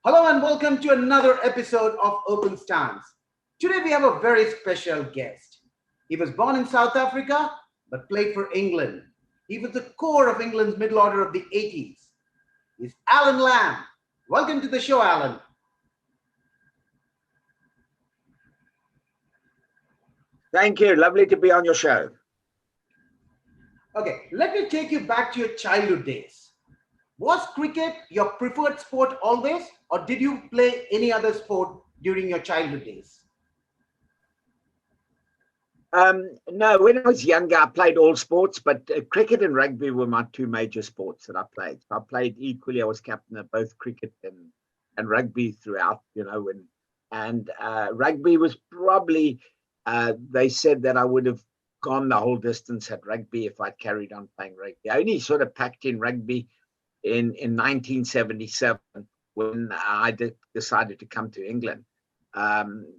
Hello and welcome to another episode of Open Stance. Today we have a very special guest. He was born in South Africa but played for England. He was the core of England's middle order of the 80s. He's Allan Lamb. Welcome to the show, Allan. Thank you. Lovely to be on your show. Okay, let me take you back to your childhood days. Was cricket your preferred sport always, or did you play any other sport during your childhood days? No, when I was younger, I played all sports, but cricket and rugby were my two major sports that I played. I played equally. I was captain of both cricket and rugby throughout, and rugby was probably, they said that I would have gone the whole distance at rugby if I'd carried on playing rugby. I only sort of packed in rugby in 1977 when I decided to come to England.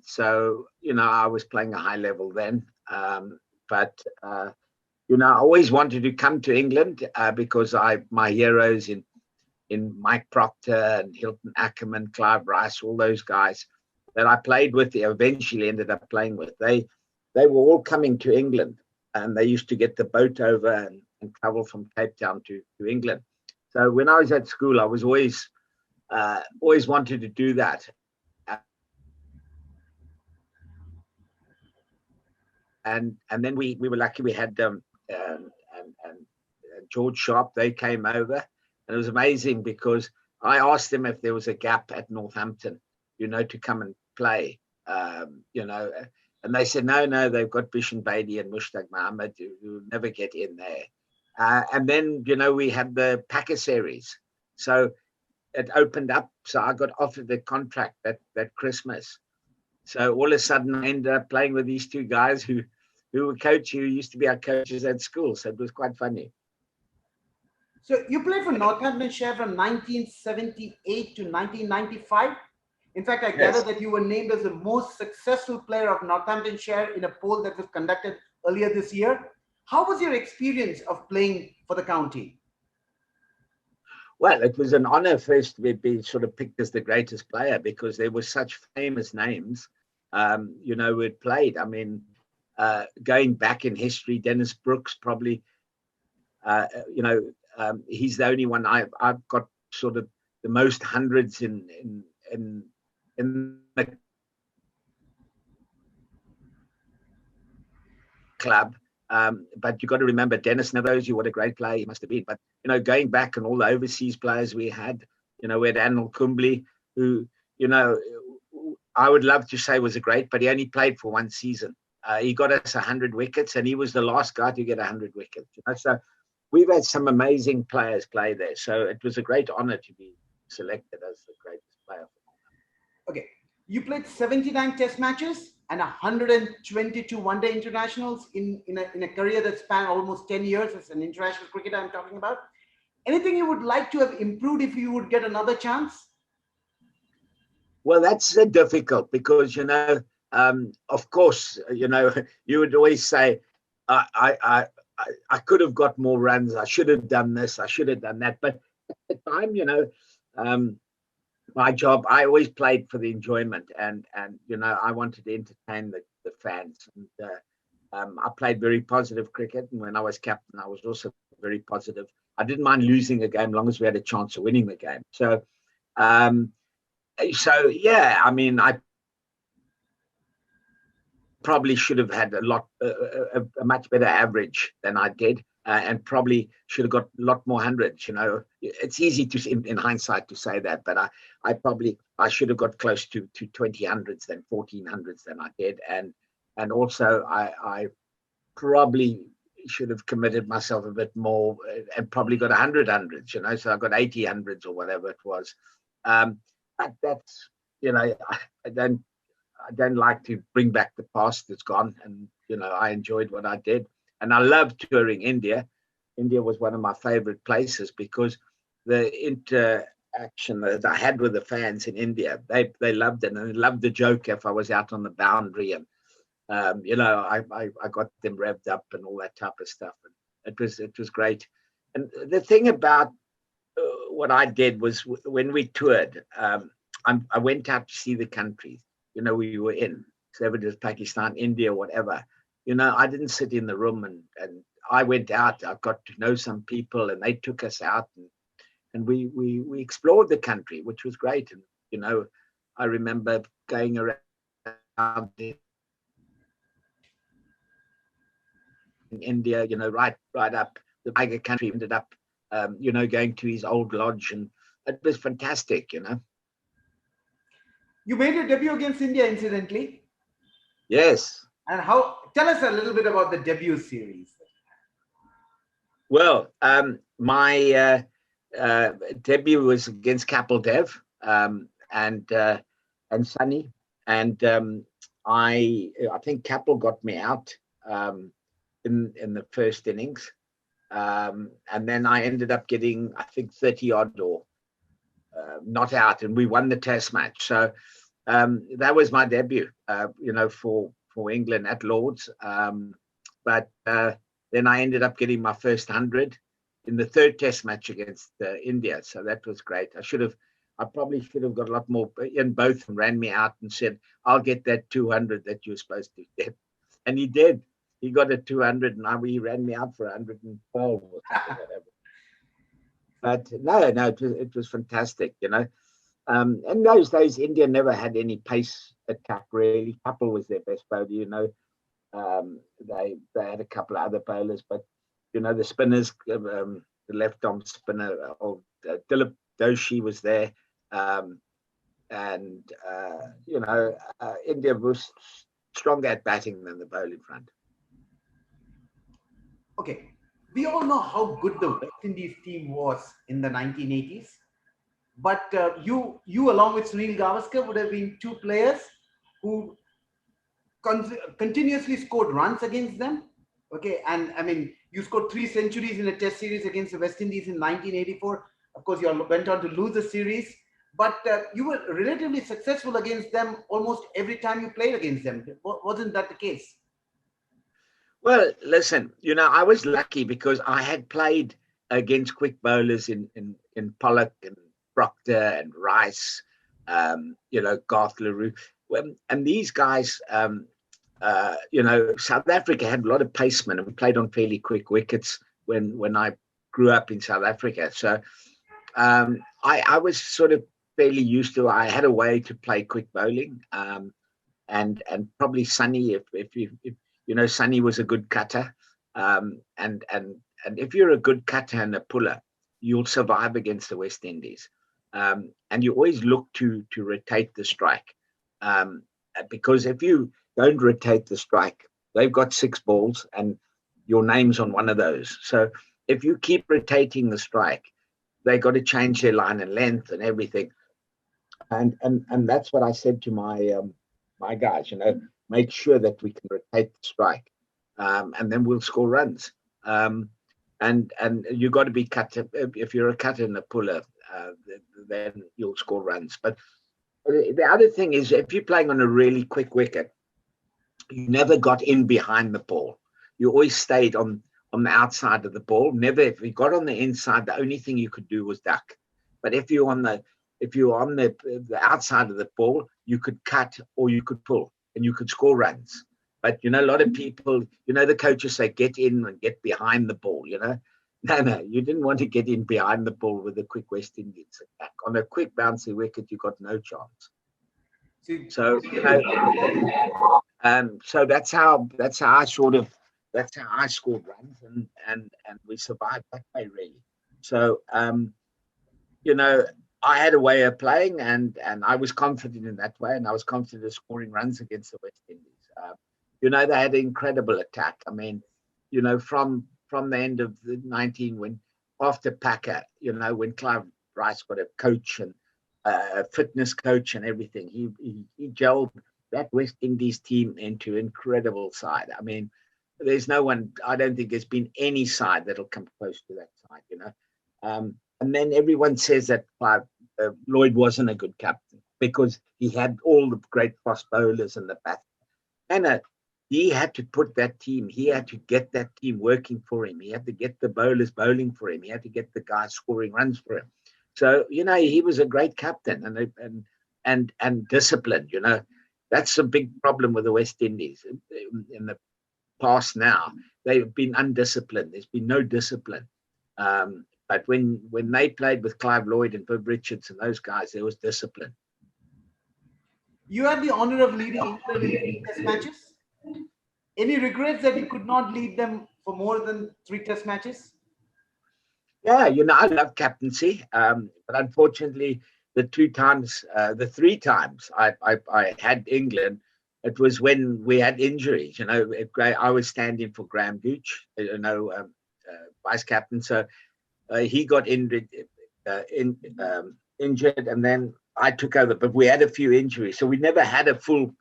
So, I was playing a high level then. But I always wanted to come to England because my heroes in Mike Proctor and Hilton Ackerman, Clive Rice, all those guys that I played with, eventually ended up playing with, they were all coming to England, and they used to get the boat over and travel from Cape Town to England. So when I was at school, I was always wanted to do that. And then we were lucky. We had and George Sharp. They came over, and it was amazing because I asked them if there was a gap at Northampton, to come and play, and they said no, they've got Bishan Bedi and Mushtaq Mohammed who will never get in there. And then we had the Packer series, so it opened up. So I got offered the contract that Christmas. So all of a sudden, I ended up playing with these two guys who used to be our coaches at school. So it was quite funny. So you played for Northamptonshire from 1978 to 1995. In fact, I gather that you were named as the most successful player of Northamptonshire in a poll that was conducted earlier this year. How was your experience of playing for the county? Well, it was an honor first to be sort of picked as the greatest player because there were such famous names, who had played. I mean, going back in history, Dennis Brooks probably, he's the only one I've got sort of the most hundreds in the club. But you got to remember, Dennis knows you what a great player he must have been. But going back and all the overseas players we had Anil Kumble, who I would love to say was a great, but he only played for one season. He got us 100 wickets, and he was the last guy to get 100 wickets. So we've had some amazing players play there. So it was a great honor to be selected as the greatest player. Okay, you played 79 Test matches and 122 one-day internationals in a career that spanned almost 10 years as an international cricketer. I'm talking about. Anything you would like to have improved if you would get another chance? Well, that's difficult because of course, you would always say, I could have got more runs. I should have done this. I should have done that. But at the time, my job, I always played for the enjoyment, and I wanted to entertain the fans. And I played very positive cricket, and when I was captain, I was also very positive. I didn't mind losing a game, as long as we had a chance of winning the game. So yeah, I mean, I probably should have had a much better average than I did, and probably should have got a lot more hundreds. It's easy to in hindsight to say that, but I should have got close to 20 hundreds than 14 hundreds than I did, and also I probably should have committed myself a bit more and probably got 100 hundreds. So I got 80 hundreds or whatever it was. But that's I don't like to bring back the past that's gone, and I enjoyed what I did, and I loved touring India. India was one of my favorite places because the interaction that I had with the fans in India, they loved it, and they loved the joke if I was out on the boundary, and I got them revved up and all that type of stuff, and it was great. And the thing about what I did was when we toured, I went out to see the countries, we were in. So if it was Pakistan, India, whatever, I didn't sit in the room and I went out. I got to know some people and they took us out and we explored the country, which was great. And, I remember going around in India, right up the Tiger country, ended up, going to his old lodge, and it was fantastic, You made your debut against India, incidentally. Yes. And tell us a little bit about the debut series. Well, my debut was against Kapil Dev and Sunny, and I think Kapil got me out in the first innings, and then I ended up getting, I think, 30 odd or not out, and we won the Test match. So that was my debut, for England at Lords. But then I ended up getting my first 100 in the third Test match against India. So that was great. I probably should have got a lot more. And both of them ran me out and said, "I'll get that 200 that you're supposed to get," and he did. He got a 200, and he ran me out for 112 or something, whatever. But no, it was fantastic, In those days, India never had any pace attack, really. Kapil was their best bowler, They had a couple of other bowlers, but, the spinners, the left-arm spinner, Dilip Doshi was there. India was stronger at batting than the bowling front. Okay. We all know how good the West Indies team was in the 1980s. But you along with Sunil Gavaskar would have been two players who continuously scored runs against them. Okay, and I mean, you scored 3 centuries in a Test series against the West Indies in 1984. Of course, you all went on to lose the series, but you were relatively successful against them almost every time you played against them. Wasn't that the case? Well, listen, I was lucky because I had played against quick bowlers in Pollock and Proctor and Rice, Garth LaRue. And these guys, South Africa had a lot of pacemen, and we played on fairly quick wickets when I grew up in South Africa. So I was sort of fairly used to. I had a way to play quick bowling, and probably Sunny, if Sunny was a good cutter, and if you're a good cutter and a puller, you'll survive against the West Indies. And you always look to rotate the strike, because if you don't rotate the strike, they've got 6 balls and your name's on one of those. So if you keep rotating the strike, they got to change their line and length and everything. And that's what I said to my guys, make sure that we can rotate the strike, and then we'll score runs. And you got to be cutter. If you're a cutter and a puller, then you'll score runs. But the other thing is, if you're playing on a really quick wicket, you never got in behind the ball. You always stayed on the outside of the ball. Never, if you got on the inside, the only thing you could do was duck. But if you're on the outside of the ball, you could cut or you could pull and you could score runs. But, a lot of people, the coaches say, get in and get behind the ball, No, you didn't want to get in behind the ball with a quick West Indies attack. On a quick bouncy wicket, you got no chance. So, so that's how I scored runs, and we survived that way, really. So, I had a way of playing, and I was confident in that way, and I was confident of scoring runs against the West Indies. They had an incredible attack. I mean, from the end of the 19, when after Packer, when Clive Rice got a coach and a fitness coach and everything, he gelled that West Indies team into incredible side. I mean, there's no one. I don't think there's been any side that'll come close to that side. And then everyone says that Lloyd wasn't a good captain because he had all the great fast bowlers and the bat. And he had to put that team. He had to get that team working for him. He had to get the bowlers bowling for him. He had to get the guys scoring runs for him. So he was a great captain, and discipline. You know, that's a big problem with the West Indies in the past. Now they've been undisciplined. There's been no discipline. But when they played with Clive Lloyd and Viv Richards and those guys, there was discipline. You had the honor of leading England in 3 Test matches. Any regrets that you could not lead them for more than 3 Test matches? Yeah, you know, I love captaincy, but unfortunately, the 3 times I had England, it was when we had injuries. You know, I was standing for Graham Gooch, vice captain, so he got injured, and then I took over. But we had a few injuries, so we never had a full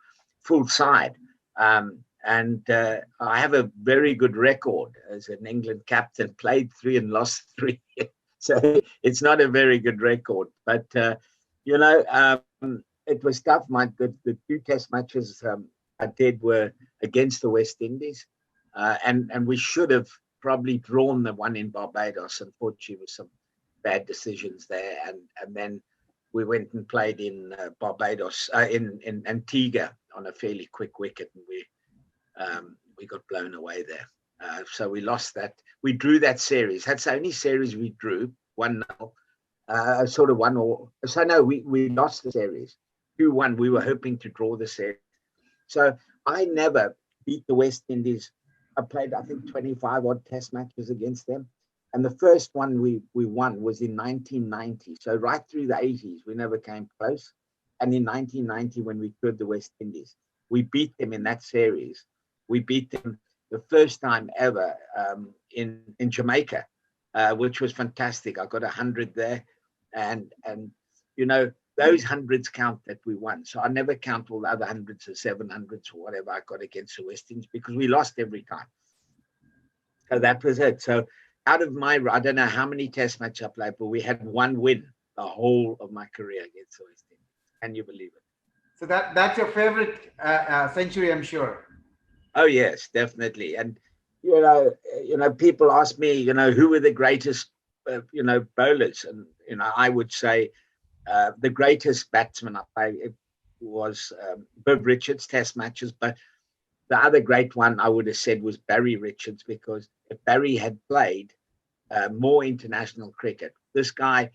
side. And I have a very good record as an England captain, played 3 and lost 3. So it's not a very good record. But, you know, it was tough. The 2 Test matches I did were against the West Indies. And we should have probably drawn the one in Barbados. Unfortunately, with some bad decisions there. And then we went and played in Barbados, in Antigua on a fairly quick wicket. And we got blown away there. So we lost that. We drew that series. That's the only series we drew, 1-0. Sort of 1-1. So no, we lost the series. 2-1. We were hoping to draw the series. So I never beat the West Indies. I played, I think, 25 odd Test matches against them. And the first one we won was in 1990. So right through the 80s, we never came close. And in 1990, when we cleared the West Indies, we beat them in that series. We beat them the first time ever in Jamaica, which was fantastic. I got 100 there. And you know, those hundreds count that we won. So I never count all the other hundreds or 700s or whatever I got against the West Indies, because we lost every time. So that was it. So out of I don't know how many Test matches I played, but we had 1 win the whole of my career against the West Indies. Can you believe it? So that's your favorite century, I'm sure. Oh yes, definitely. And you know, people ask me, you know, who were the greatest, bowlers, and you know, I would say the greatest batsman I played was Viv Richards Test matches, but the other great one I would have said was Barry Richards, because if Barry had played more international cricket, this guy,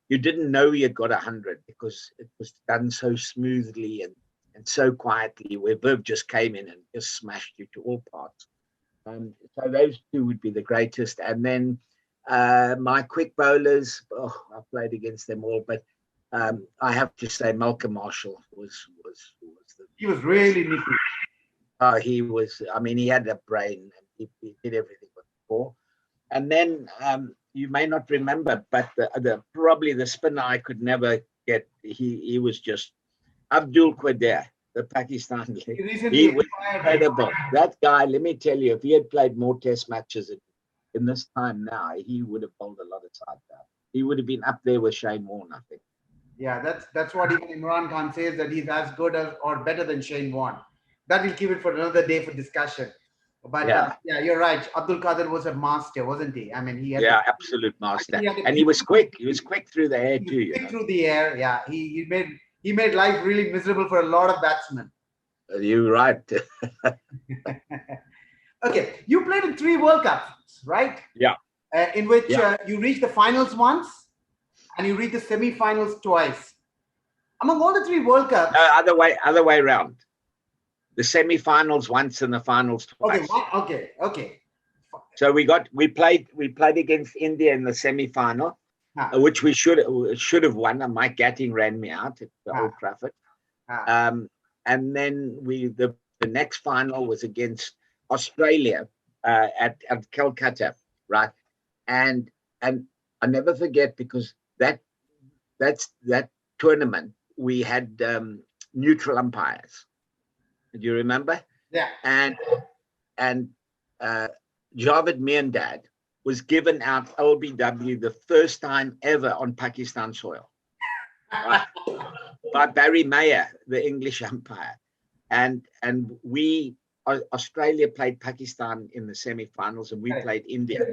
you didn't know he had got 100 because it was done so smoothly and so quietly, where Viv just came in and just smashed you to all parts. So those 2 would be the greatest. And then my quick bowlers, I played against them all, but I have to say Malcolm Marshall was he was really nippy. He was. I mean, he had a brain, and he did everything but before. And then you may not remember, but probably the spinner I could never get. He was just Abdul Qadir, the Pakistani. He was incredible. That guy, let me tell you, if he had played more Test matches in this time now, he would have bowled a lot of sides out. He would have been up there with Shane Warne, I think. Yeah, that's what even Imran Khan says, that he's as good as or better than Shane Warne. That will keep it for another day for discussion. But yeah, you're right. Abdul Qadir was a master, wasn't he? I mean, he had absolute master, and he was quick. He was quick through the air too. Quick through the air, yeah. He made life really miserable for a lot of batsmen. You're right. Okay, you played in 3 World Cups, right? Yeah. In which you reached the finals once, and you reached the semi-finals twice. Among all the 3 World Cups, other way around. The semi-finals once and the finals twice. Okay. So we played against India in the semi-final, which we should have won. And Mike Gatting ran me out at the Old Trafford. And then the next final was against Australia at Calcutta, right? And I never forget, because that tournament we had neutral umpires. Do you remember? Yeah. And Javed Miandad was given out LBW the first time ever on Pakistan soil, right? By Barry Mayer, the English umpire. And Australia played Pakistan in the semi-finals, and we played India.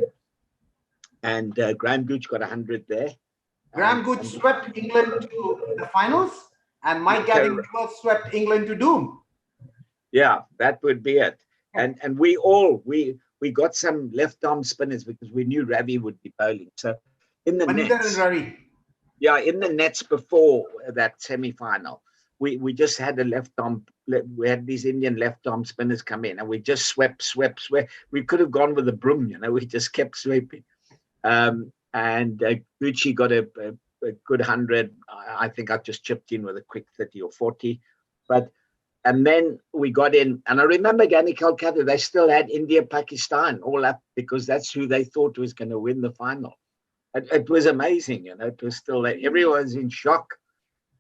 And Graham Gooch got 100 there. Graham Gooch swept England to the finals. And Mike Gatting swept England to doom. Yeah, that would be it. And we got some left arm spinners because we knew Ravi would be bowling. So in the Maninder nets, and Ravi. yeah, in the nets before that semi-final, we just had a left arm. We had these Indian left arm spinners come in, and we just swept. We could have gone with a broom, you know. We just kept sweeping. And Gucci got a good 100. I think I just chipped in with a quick 30 or 40, but. And then we got in, and I remember Gani Kolkata, they still had India, Pakistan all up because that's who they thought was going to win the final. It was amazing, you know, it was still there. Everyone's in shock.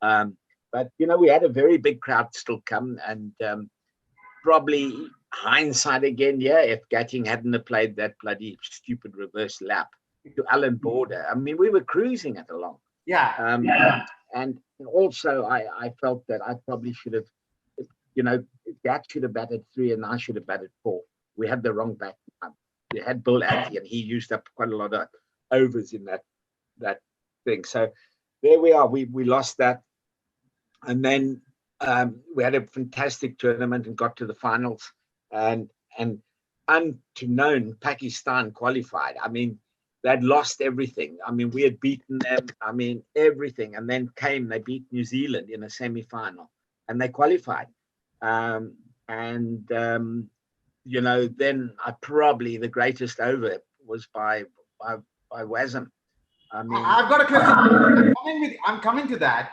But, you know, we had a very big crowd still come, and probably hindsight again, yeah, if Gatting hadn't have played that bloody stupid reverse lap to Alan Border, I mean, we were cruising it along. Yeah. And also, I felt that I probably should have, you know, Gat should have batted 3 and I should have batted 4. We had the wrong bat. We had Bill Atty and he used up quite a lot of overs in that thing. So there we are. We lost that. And then we had a fantastic tournament and got to the finals. And unknown, Pakistan qualified. I mean, they'd lost everything. I mean, we had beaten them. I mean, everything. And then they beat New Zealand in a semi-final and they qualified. You know, then probably the greatest over was by Wasm. I mean, I've got a question. I'm coming to that.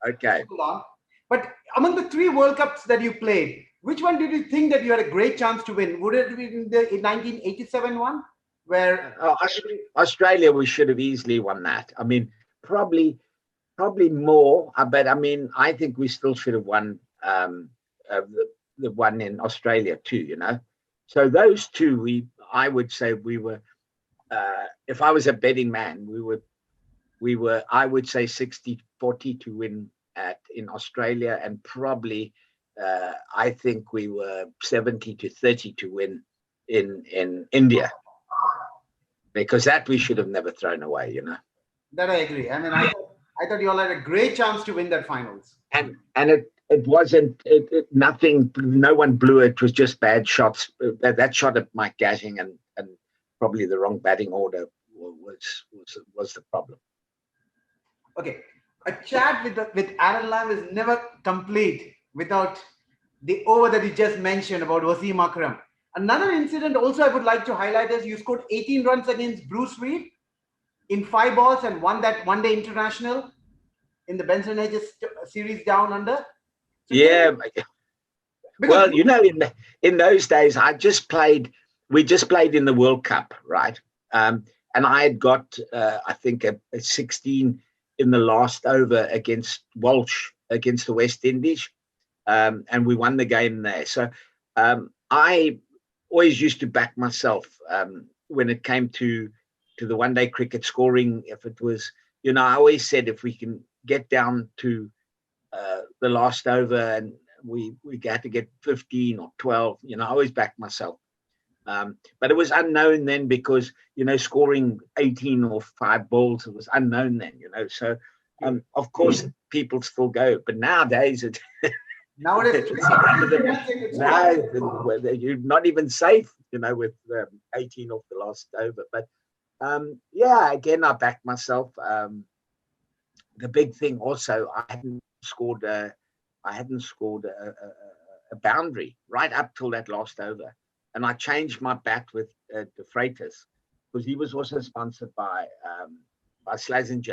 Okay. Hold on. But among the 3 World Cups that you played, which one did you think that you had a great chance to win? Would it be in the 1987 one, where Australia, we should have easily won that. I mean, probably more, but I mean, I think we still should have won the one in Australia too, you know. So those 2, I would say we were. If I was a betting man, we were. I would say 60-40 to win in Australia, and probably I think we were 70-30 to win in India, because that we should have never thrown away, you know. That I agree. I mean, I thought you all had a great chance to win that finals. And it wasn't nothing. No one blew it. It was just bad shots. That shot at Mike Gatting and probably the wrong batting order was the problem. Okay, a chat with Allan Lamb is never complete without the over that you just mentioned about Wasim Akram. Another incident also I would like to highlight is you scored 18 runs against Bruce Reid in 5 balls and won that one-day international in the Benson Hedges series down under. So yeah. Well, you know, in those days, we just played in the World Cup, right? And I had got, I think, a 16 in the last over against Walsh, against the West Indies. And we won the game there. So I always used to back myself when it came to the one-day cricket scoring. If it was, you know, I always said if we can get down to the last over and we had to get 15 or 12, you know, I always backed myself. But it was unknown then because, you know, scoring 18 or 5 balls, it was unknown then, you know. So, of course, people still go. But nowadays, nowadays you're not even safe, you know, with 18 off the last over. But, yeah, again, I backed myself. The big thing also, I hadn't scored a boundary right up till that last over. And I changed my bat with De Freitas because he was also sponsored by Sledging.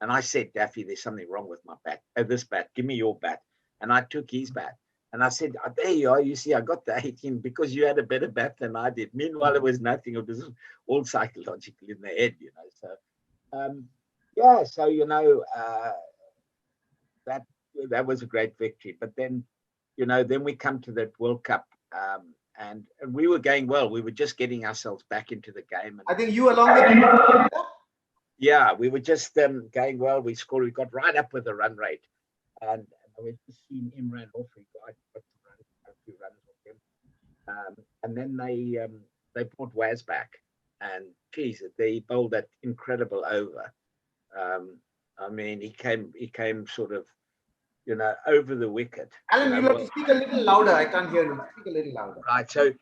And I said, Daffy, there's something wrong with my bat. This bat, give me your bat. And I took his bat. And I said, oh, there you are. You see, I got the 18 because you had a better bat than I did. Meanwhile, it was nothing. It was all psychological in the head, you know. So, yeah, so, you know, that was a great victory. But then, you know, then we come to that World Cup. And we were going well. We were just getting ourselves back into the game. And I think you along with yeah, we were just going well. We scored. We got right up with the run rate, and we just seen Imran off. We got to run a few runs with him, and then they brought Waz back, and geez, they bowled that incredible over. I mean, he came sort of over the wicket. Alan, you'll have to speak a little louder. I can't hear you. Speak a little louder. Right. So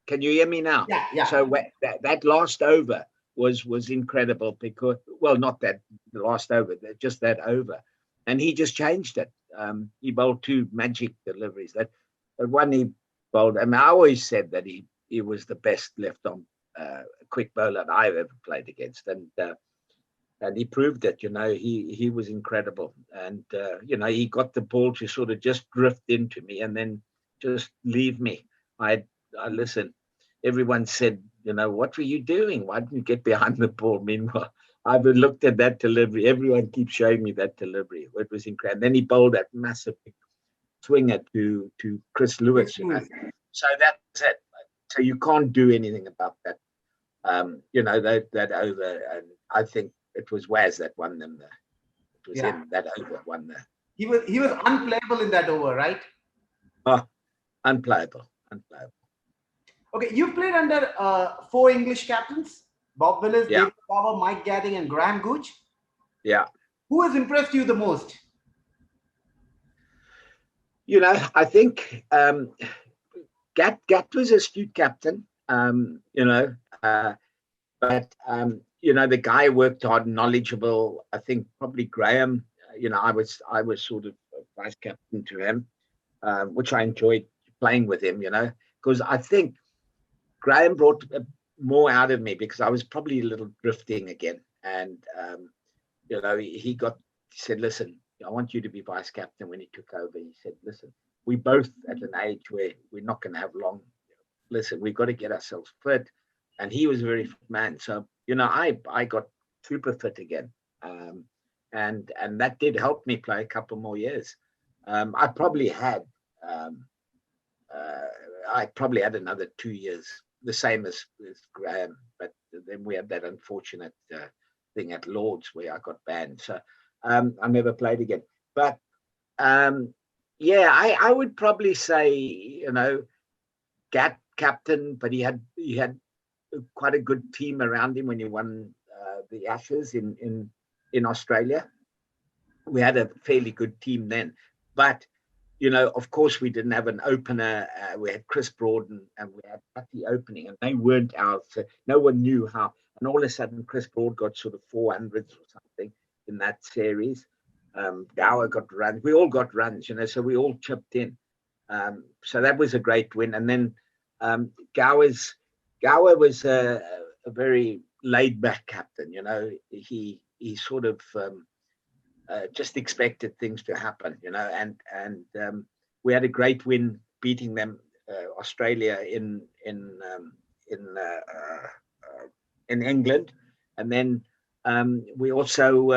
can you hear me now? Yeah, yeah. So that last over was incredible because, well, not that the last over, just that over. And he just changed it. He bowled two magic deliveries. That one he bowled, I mean, I always said that he was the best left-arm quick bowler I've ever played against. And he proved it, he was incredible. And, he got the ball to sort of just drift into me and then just leave me. I listen, everyone said, what were you doing? Why didn't you get behind the ball? Meanwhile, I've looked at that delivery. Everyone keeps showing me that delivery. It was incredible. And then he bowled that massive swinger to Chris Lewis. So that's it. So you can't do anything about that. That over. And I think it was Waz that won them. It was him that over won there. He was unplayable in that over, right? Oh, unplayable. Okay, you played under 4 English captains: Bob Willis, David Power, Mike Gadding, and Graham Gooch. Yeah. Who has impressed you the most? I think Gat was a astute captain. But the guy worked hard, knowledgeable. I think probably Graham. I was sort of vice captain to him, which I enjoyed playing with him. Because I think Graham brought more out of me because I was probably a little drifting again. And he said, listen, I want you to be vice captain when he took over. He said, listen, we both at an age where we're not going to have long. Listen, we've got to get ourselves fit. And he was a very fit man. So, I got super fit again. And that did help me play a couple more years. I probably had another 2 years, the same as Graham. But then we had that unfortunate thing at Lord's where I got banned. So I never played again. But I would probably say, Gat captain, but he had quite a good team around him when he won the Ashes in Australia. We had a fairly good team then, but of course we didn't have an opener. We had Chris Broad and we had Patty opening, and they weren't out. So no one knew how. And all of a sudden, Chris Broad got sort of 400s or something in that series. Gower got runs. We all got runs, so we all chipped in. So that was a great win. And then Gower was a very laid-back captain. He sort of just expected things to happen. And we had a great win beating them, Australia in England, and then we also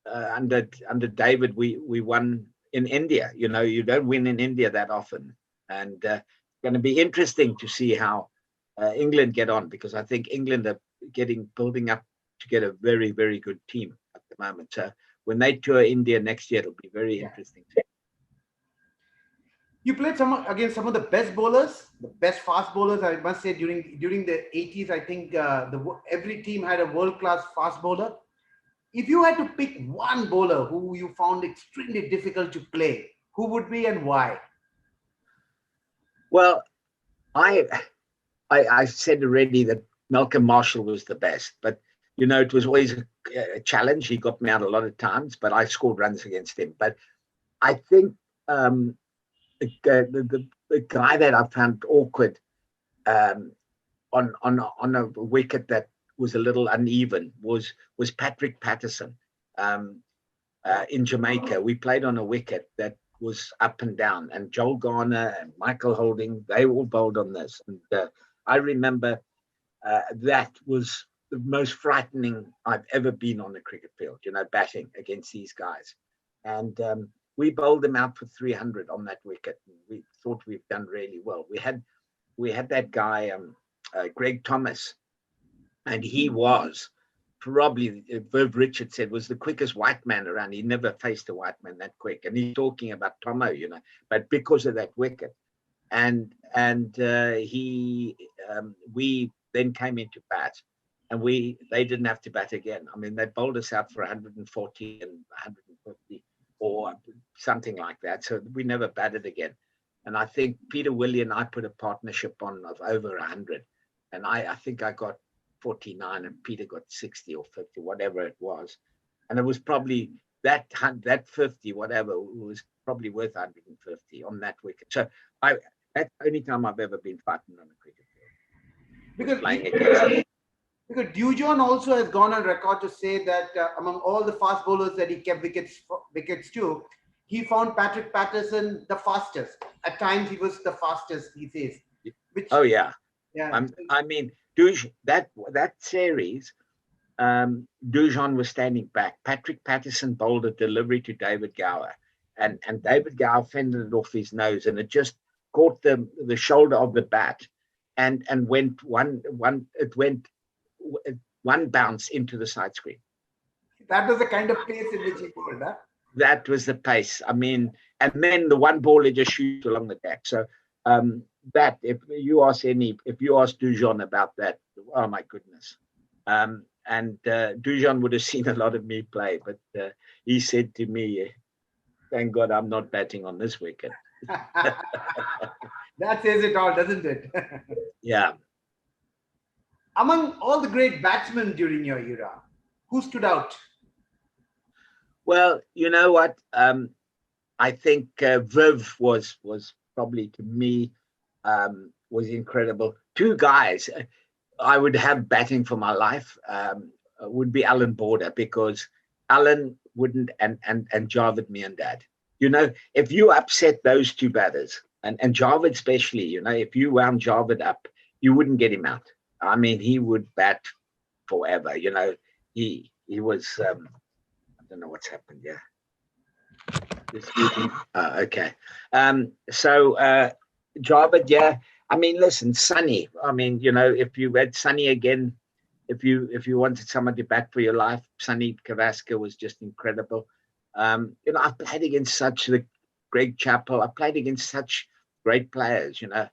under David we won in India. You don't win in India that often, and it's going to be interesting to see how England get on, because I think England are building up to get a very, very good team at the moment. So when they tour India next year, it'll be very interesting. You played against some of the best bowlers, the best fast bowlers. I must say during the 80s, I think every team had a world-class fast bowler. If you had to pick one bowler who you found extremely difficult to play, who would be and why? Well, I said already that Malcolm Marshall was the best, but it was always a challenge. He got me out a lot of times, but I scored runs against him. But I think the guy that I found awkward on a wicket that was a little uneven was Patrick Patterson in Jamaica. We played on a wicket that was up and down, and Joel Garner and Michael Holding, they all bowled on this. And I remember that was the most frightening I've ever been on a cricket field, batting against these guys. And we bowled them out for 300 on that wicket. We thought we'd done really well. We had that guy, Greg Thomas, and he was probably, Verve Richard said, was the quickest white man around. He never faced a white man that quick. And he's talking about Tomo, but because of that wicket. And we then came into bat, and they didn't have to bat again. I mean, they bowled us out for 140 and 150, or something like that. So we never batted again. And I think Peter Willie and I put a partnership on of over 100. And I think I got 49 and Peter got 60 or 50, whatever it was. And it was probably that 50, whatever, was probably worth 150 on that wicket. So that's the only time I've ever been fighting on a cricket field. Because Playing against. Because Dujon also has gone on record to say that among all the fast bowlers that he kept wickets to, he found Patrick Patterson the fastest. At times, he was the fastest, he says. Which, oh yeah, yeah. I mean, that series, Dujon was standing back. Patrick Patterson bowled a delivery to David Gower, and David Gower fended it off his nose, and it just caught the shoulder of the bat, and went one bounce into the side screen. That was the kind of pace in which he bowled, huh? That was the pace. I mean, and then the one ball just shoot along the deck. So that if you ask Dujon about that, oh my goodness. And Dujon would have seen a lot of me play, but he said to me, "Thank God I'm not batting on this wicket." That says it all, doesn't it? Yeah. Among all the great batsmen during your era, who stood out? Well, you know what? I think Viv was probably, to me, was incredible. Two guys I would have batting for my life would be Alan Border, because Alan wouldn't and Javed Miandad. You know, if you upset those two batters, and Javed especially, you know, if you wound Javed up, you wouldn't get him out. I mean, he would bat forever. You know, he was. I don't know what's happened. Yeah. Okay. So Javed, yeah. I mean, listen, Sonny. I mean, you know, if you had Sonny again, if you wanted someone to bat for your life, Sonny Kavaska was just incredible. You know, I played against such Greg Chappell. I played against such great players. You know,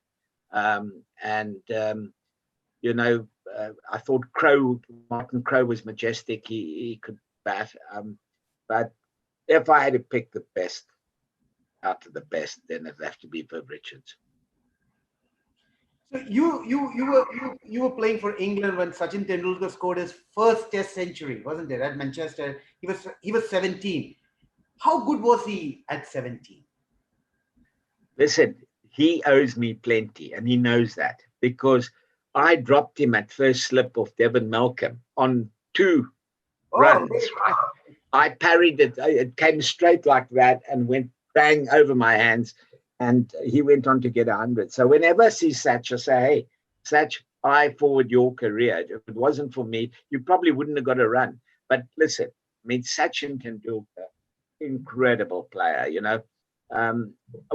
you know, I thought Martin Crowe was majestic. He could bat. But if I had to pick the best out of the best, then it'd have to be Viv Richards. So you were playing for England when Sachin Tendulkar scored his first Test century, wasn't it? At Manchester, he was 17. How good was he at 17? Listen, he owes me plenty, and he knows that, because I dropped him at first slip of Devon Malcolm on 2 runs. Right? I parried it. It came straight like that and went bang over my hands. And he went on to get 100. So whenever I see Satch, I say, hey, Satch, I forward your career. If it wasn't for me, you probably wouldn't have got a run. But listen, I mean, Sachin Tendulkar, incredible player, you know.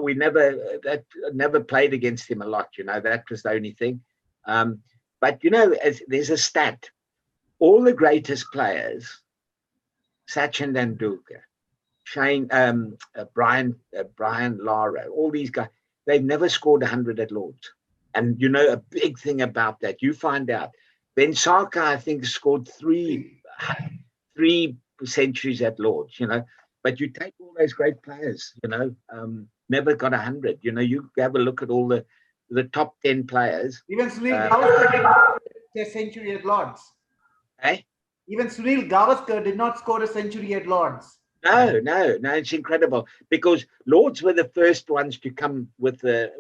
We never played against him a lot, you know. That was the only thing. But, you know, there's a stat. All the greatest players, Sachin Tendulkar, Shane, Brian Lara, all these guys, they've never scored 100 at Lords. And, you know, a big thing about that, you find out. Ben Saka, I think, scored three centuries at Lords, you know. But you take all those great players, you know, never got 100. You know, you have a look at all the top 10 players. Even Sunil Gavaskar did not score a century at Lords. Eh? Even Sunil Gavaskar did not score a century at Lords. No, it's incredible, because Lords were the first ones to come with a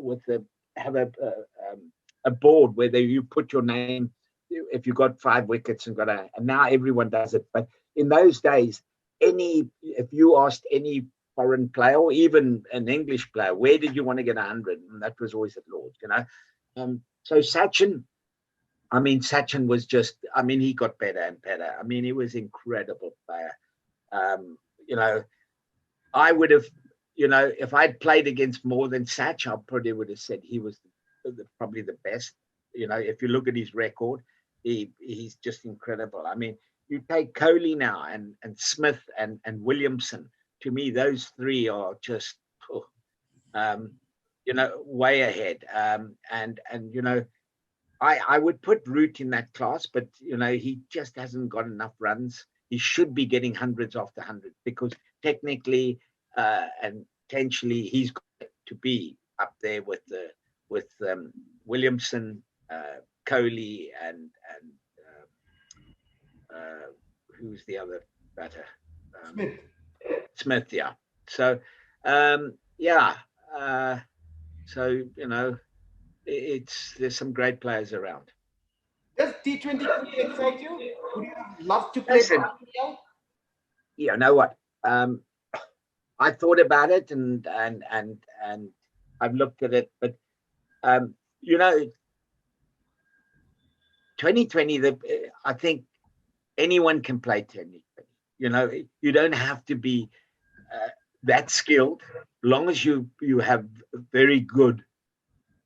board where you put your name if you got 5 wickets and now everyone does it. But in those days, if you asked any foreign player or even an English player, where did you want to get 100? And that was always at Lords, you know. So Sachin was just, I mean, he got better and better. I mean, he was an incredible player. You know, I would have, you know, if I'd played against more than Satch, I probably would have said he was probably the best. You know, if you look at his record, he's just incredible. I mean, you take Kohli now and Smith and Williamson. To me, those 3 are just, you know, way ahead. And you know, I would put Root in that class, but, you know, he just hasn't got enough runs. He should be getting hundreds after hundreds, because technically and potentially he's got to be up there with Williamson, Kohli, and who's the other batter? Smith. Smith, yeah. So, yeah. So there's some great players around. Does T20 cricket excite you? Would you love to play Listen, for IPL? you know what? I thought about it and I've looked at it, but 2020. I think anyone can play 2020. You don't have to be that skilled, long as you have very good,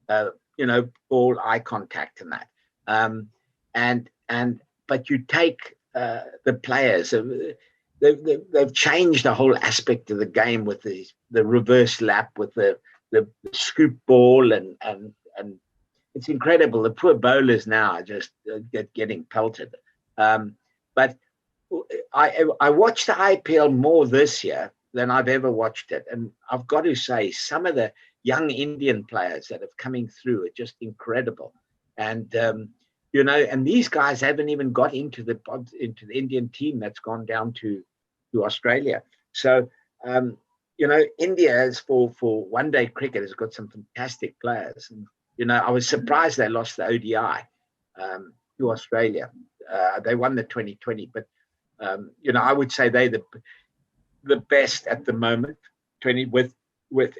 ball eye contact and that. But you take the players. They've changed the whole aspect of the game with the reverse lap, with the scoop ball, and it's incredible. The poor bowlers now are just getting pelted. But I watched the IPL more this year than I've ever watched it, and I've got to say some of the young Indian players that have coming through are just incredible. And and these guys haven't even got into the Indian team that's gone down to Australia. So India has for one-day cricket has got some fantastic players. And I was surprised they lost the ODI to Australia. They won the 2020, but I would say they're the best at the moment. 20 with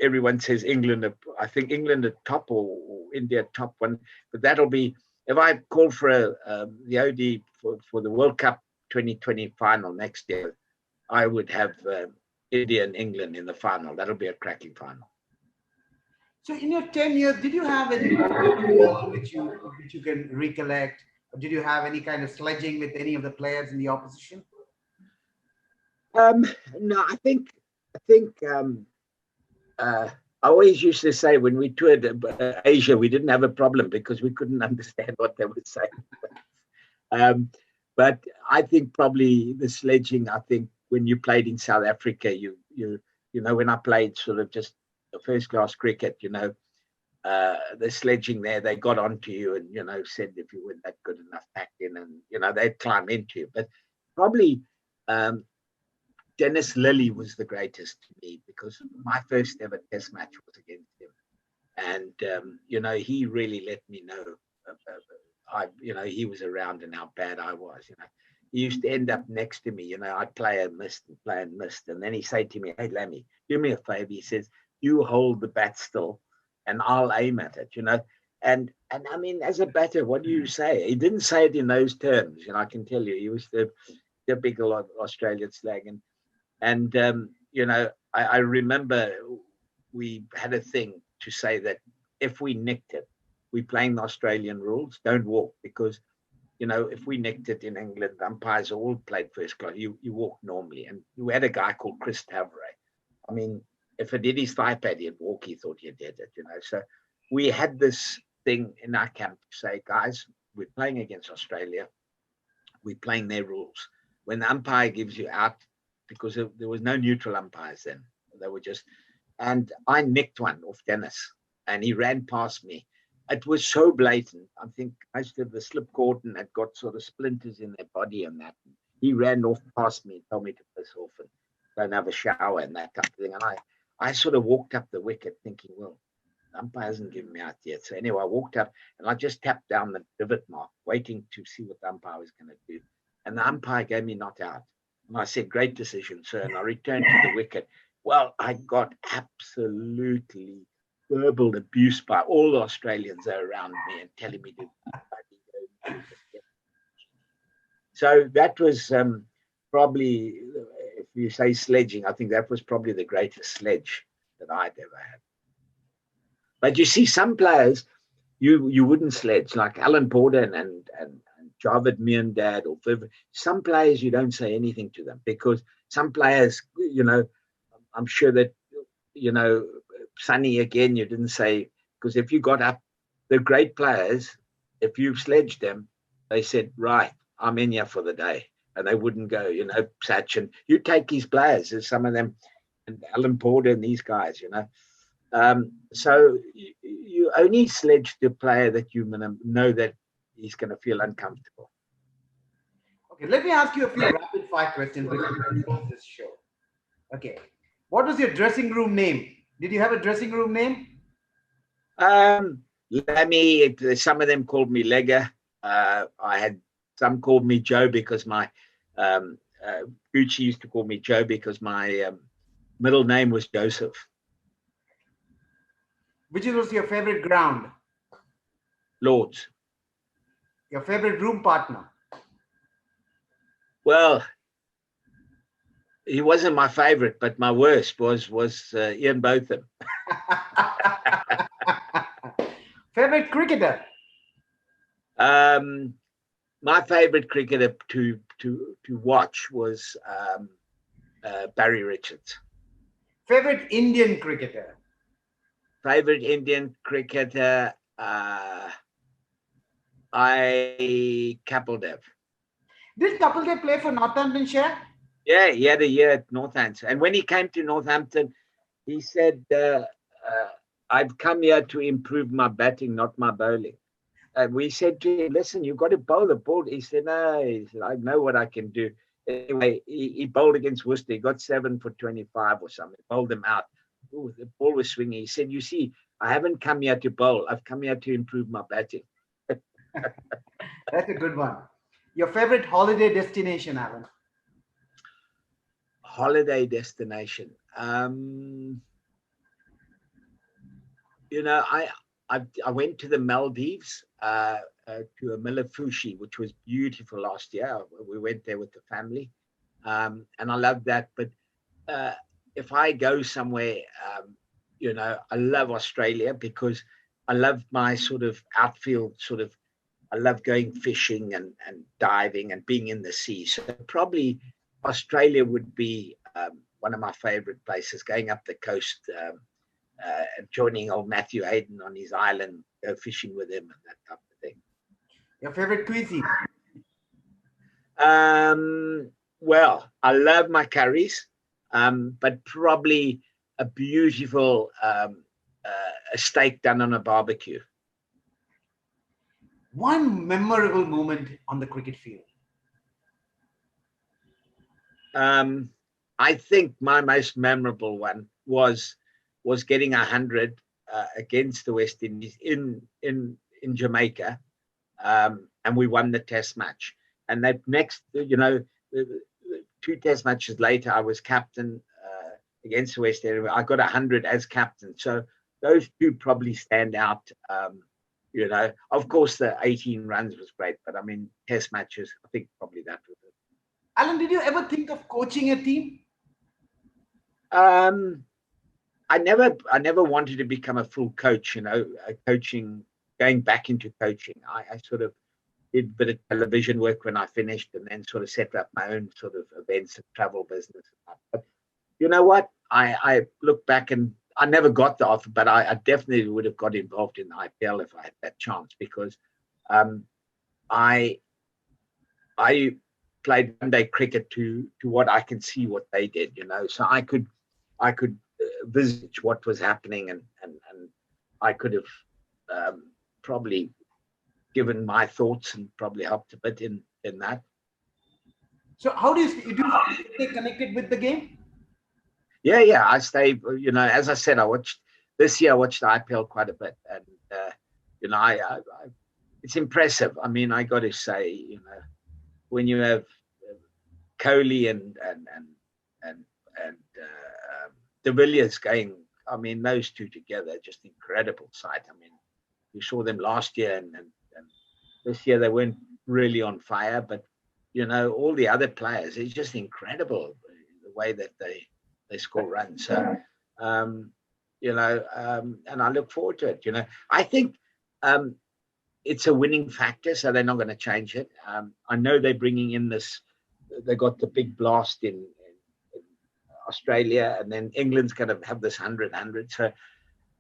everyone says England. I think England are top or India top one, but that'll be. If I call for the OD for the World Cup 2020 final next year, I would have India and England in the final. That'll be a cracking final. So in your 10 years, did you have any ball which you can recollect? Or did you have any kind of sledging with any of the players in the opposition? No, I think I always used to say when we toured Asia, we didn't have a problem because we couldn't understand what they were saying. But I think probably the sledging. I think when you played in South Africa, when I played sort of just first class cricket, the sledging there, they got onto you and said if you weren't that good enough back in, and they'd climb into you. But probably Dennis Lillee was the greatest to me because my first ever test match was against him. And, he really let me know, he was around and how bad I was. He used to end up next to me, I'd play and missed and play and missed. And then he said to me, "Hey, Lammy, do me a favor." He says, "You hold the bat still and I'll aim at it," And I mean, as a batter, what do you say? He didn't say it in those terms. I can tell you, he was the big Australian slag. And I remember we had a thing to say that if we nicked it, we're playing the Australian rules, don't walk, because, if we nicked it in England, umpires all played first class, you walk normally. And we had a guy called Chris Tavray. I mean, if it did his thigh pad, he'd walk, he thought he did it, So we had this thing in our camp to say, guys, we're playing against Australia. We're playing their rules. When the umpire gives you out, because there was no neutral umpires then. They were just, and I nicked one off Dennis and he ran past me. It was so blatant. I think most of the slip cordon had got sort of splinters in their body and that. He ran off past me and told me to piss off and don't have a shower and that type of thing. And I sort of walked up the wicket thinking, well, the umpire hasn't given me out yet. So anyway, I walked up and I just tapped down the divot mark, waiting to see what the umpire was going to do. And the umpire gave me not out. And I said, "Great decision, sir." And I returned to the wicket. Well, I got absolutely verbal abuse by all the Australians around me and telling me to. So that was probably, if you say sledging, I think that was probably the greatest sledge that I'd ever had. But you see, some players you wouldn't sledge, like Alan Borden and Javed Miandad or some players you don't say anything to them, because some players, I'm sure that, Sonny again, you didn't say, because if you got up, the great players, if you sledged them, they said, "Right, I'm in here for the day," and they wouldn't go, Sachin. You take these players, there's some of them, and Alan Porter and these guys, So you only sledge the player that you know that he's going to feel uncomfortable. Okay, let me ask you a few rapid fire questions before we close this show. Okay, what was your dressing room name? Did you have a dressing room name? Lemmy, some of them called me Legger. I had some called me Joe because my Gucci used to call me Joe because my middle name was Joseph. Which was your favorite ground? Lords. Your favorite room partner? Well, he wasn't my favorite, but my worst was Ian Botham. Favorite cricketer? My favorite cricketer to watch was Barry Richards. Favorite Indian cricketer? Favorite Indian cricketer, Kapil Dev. Did Kapil Dev play for Northamptonshire? Yeah, he had a year at Northampton. And when he came to Northampton, he said, I've come here to improve my batting, not my bowling. And we said to him, listen, you've got to bowl the ball. He said, no, he said, I know what I can do. Anyway, he bowled against Worcester. He got 7 for 25 or something. Bowled him out. Ooh, the ball was swinging. He said, you see, I haven't come here to bowl. I've come here to improve my batting. That's a good one. Your favorite holiday destination, Alan? Holiday destination. I went to the Maldives, to a Milafushi, which was beautiful last year. We went there with the family, and I loved that. But if I go somewhere, I love Australia because I love my sort of outfield I love going fishing and diving and being in the sea. So probably Australia would be one of my favorite places, going up the coast, joining old Matthew Hayden on his island, go fishing with him and that type of thing. Your favorite cuisine? Well, I love my curries, but probably a beautiful a steak done on a barbecue. One memorable moment on the cricket field? I think my most memorable one was getting 100 against the West Indies in Jamaica, and we won the Test match. And that next, 2 Test matches later, I was captain against the West Indies. I got 100 as captain. So those two probably stand out. Of course, the 18 runs was great, but I mean, Test matches, I think probably that was it. Alan, did you ever think of coaching a team? I never wanted to become a full coach, going back into coaching. I sort of did a bit of television work when I finished, and then sort of set up my own sort of events and travel business. But you know what? I look back and I never got the offer, but I definitely would have got involved in the IPL if I had that chance, because I played one-day cricket to what I can see what they did, so I could visit what was happening, and I could have probably given my thoughts and probably helped a bit in that. So how do you stay connected with the game? Yeah, I stay, as I said, I watched the IPL quite a bit, and it's impressive. I mean, I got to say, when you have Kohli and De Villiers going, I mean, those two together, just incredible sight. I mean, we saw them last year, and this year they weren't really on fire, but all the other players, it's just incredible the way that they score runs. So, and I look forward to it. I think it's a winning factor, so they're not going to change it. I know they're bringing in this. They got the big blast in Australia, and then England's going to have this 100. So,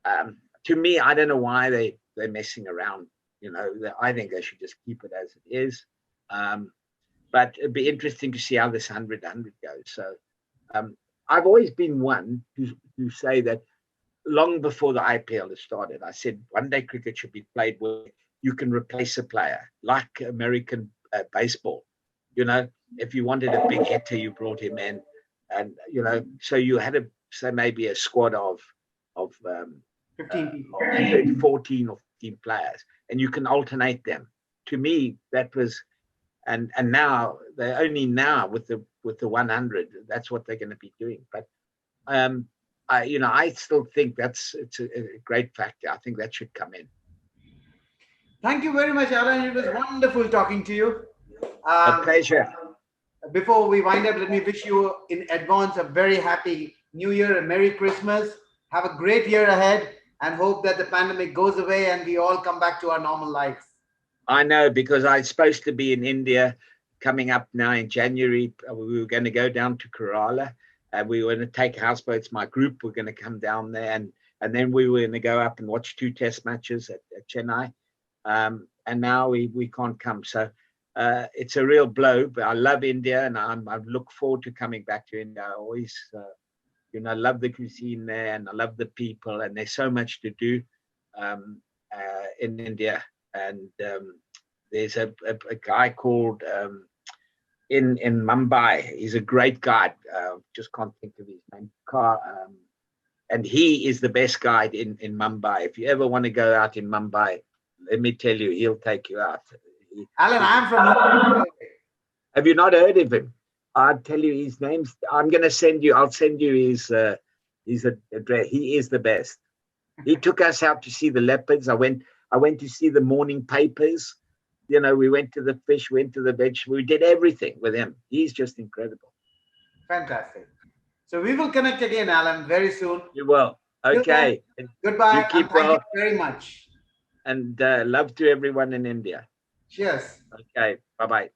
to me, I don't know why they're messing around. I think they should just keep it as it is. But it'd be interesting to see how this 100 goes. So, I've always been one to say that long before the IPL has started, I said one day cricket should be played where you can replace a player, like American baseball. You know, if you wanted a big hitter, you brought him in, and so you had maybe a squad of 15 people. 14 or 15 players, and you can alternate them. To me, that was, and now they're only now with the 100. That's what they're going to be doing. But I still think it's a great factor. I think that should come in. Thank you very much, Allan. It was wonderful talking to you. A pleasure. Before we wind up, let me wish you in advance a very happy New Year and Merry Christmas. Have a great year ahead, and hope that the pandemic goes away and we all come back to our normal lives. I know, because I'm supposed to be in India coming up now in January. We were going to go down to Kerala, and we were going to take houseboats. My group were going to come down there, and then we were going to go up and watch 2 test matches at Chennai. And now we can't come. So it's a real blow, but I love India, and I look forward to coming back to India. I always, love the cuisine there, and I love the people, and there's so much to do in India. And there's a guy called in Mumbai. He's a great guide. Just can't think of his name. And he is the best guide in Mumbai. If you ever want to go out in Mumbai, let me tell you, he'll take you out. Allan, I'm from Mumbai. Have you not heard of him? I'll tell you his name's. I'll send you his address. He is the best. He took us out to see the leopards. I went to see the morning papers. We went to the fish, went to the vegetable. We did everything with him. He's just incredible. Fantastic. So we will connect again, Allan, very soon. You will. Okay. Goodbye. You keep thank well. you very much. And love to everyone in India. Cheers. Okay. Bye-bye.